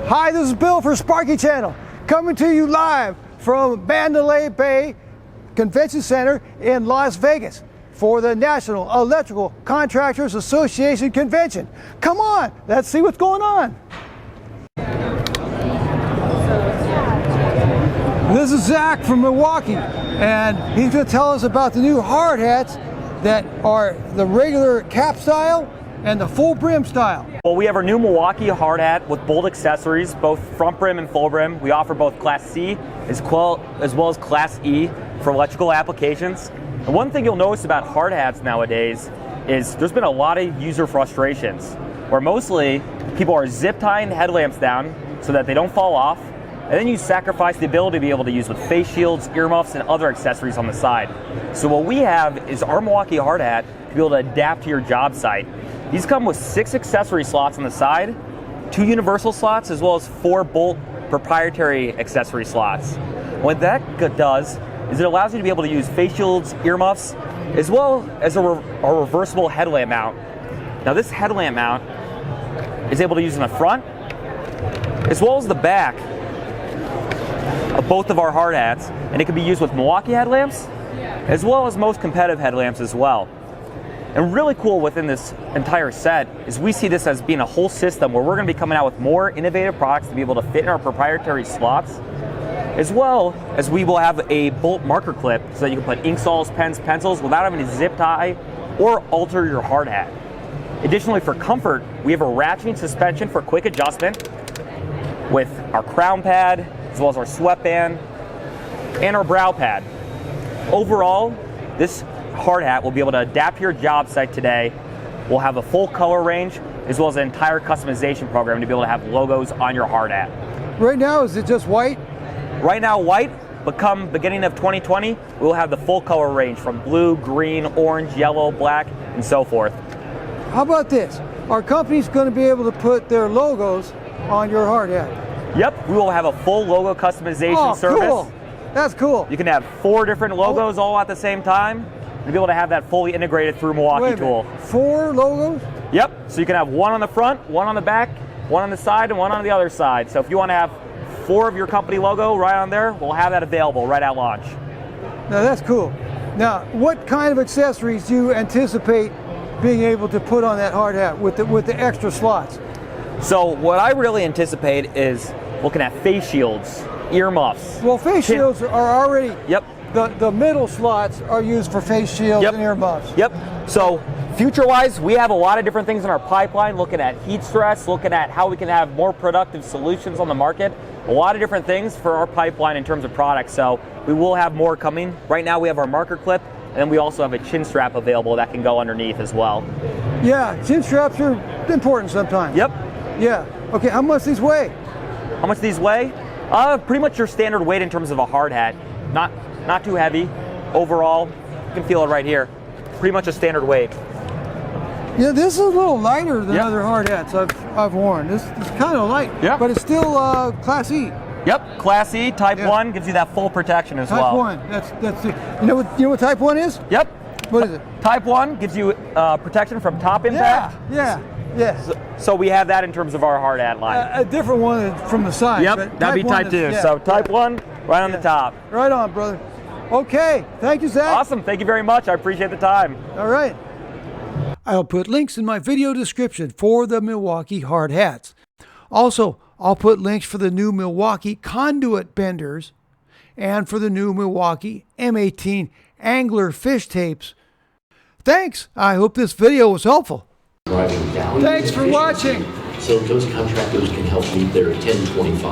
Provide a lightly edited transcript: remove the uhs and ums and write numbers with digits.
Hi, this is Bill for Sparky Channel, coming to you live from Mandalay Bay Convention Center in Las Vegas for the National Electrical Contractors Association Convention. Come on, let's see what's going on. This is Zach from Milwaukee, and he's going to tell us about the new hard hats that are the regular cap style and the full brim style. Well, we have our new Milwaukee hard hat with bolt accessories, both front brim and full brim. We offer both Class C as well as Class E for electrical applications. And one thing you'll notice about hard hats nowadays is there's been a lot of user frustrations, where mostly people are zip tying headlamps down so that they don't fall off, and then you sacrifice the ability to be able to use with face shields, earmuffs, and other accessories on the side. So what we have is our Milwaukee hard hat to be able to adapt to your job site. These come with 6 accessory slots on the side, 2 universal slots, as well as 4 bolt proprietary accessory slots. What that does is it allows you to be able to use face shields, earmuffs, as well as a reversible headlamp mount. Now this headlamp mount is able to use in the front, as well as the back of both of our hard hats, and it can be used with Milwaukee headlamps, as well as most competitive headlamps as well. And really cool within this entire set is we see this as being a whole system where we're going to be coming out with more innovative products to be able to fit in our proprietary slots, as well as we will have a bolt marker clip so that you can put ink saws, pens, pencils without having to zip tie or alter your hard hat. Additionally, for comfort, we have a ratcheting suspension for quick adjustment with our crown pad, as well as our sweatband and our brow pad. Overall, this hard hat will be able to adapt to your job site today. We'll have a full color range, as well as an entire customization program to be able to have logos on your hard hat. Right now, is it just white? Right now, white, but come beginning of 2020, we'll have the full color range from blue, green, orange, yellow, black, and so forth. How about this? Our company's going to be able to put their logos on your hard hat. Yep, we will have a full logo customization service. Cool. That's cool. You can have 4 different logos all at the same time, and be able to have that fully integrated through Milwaukee Tool. 4 logos? Yep, so you can have 1 on the front, 1 on the back, 1 on the side, and 1 on the other side. So if you want to have 4 of your company logo right on there, we'll have that available right at launch. Now that's cool. Now, what kind of accessories do you anticipate being able to put on that hard hat with the extra slots? So what I really anticipate is looking at face shields, earmuffs. Well, face shields are already. Yep. The middle slots are used for face shields and earmuffs. Yep. So future-wise, we have a lot of different things in our pipeline, looking at heat stress, looking at how we can have more productive solutions on the market. A lot of different things for our pipeline in terms of products. So we will have more coming. Right now we have our marker clip, and then we also have a chin strap available that can go underneath as well. Yeah, chin straps are important sometimes. Yep. Yeah. Okay, how much these weigh? How much these weigh? Pretty much your standard weight in terms of a hard hat. Not too heavy. Overall, you can feel it right here. Pretty much a standard weight. Yeah, this is a little lighter than other hard hats I've worn. This is kind of light, but it's still Class E. Yep, Class E, Type 1 gives you that full protection as well. Type 1, that's it. You know what Type 1 is? Yep. What is it? Type 1 gives you protection from top impact. Yeah. So we have that in terms of our hard hat line. A different one from the side. Yep, that'd be Type 2. Yeah. So Type 1, right on the top. Right on, brother. Okay, thank you, Zach. Awesome, thank you very much. I appreciate the time. All right. I'll put links in my video description for the Milwaukee hard hats. Also, I'll put links for the new Milwaukee conduit benders and for the new Milwaukee M18 angler fish tapes. Thanks. I hope this video was helpful. Driving down. Thanks for watching. So those contractors can help meet their 1025.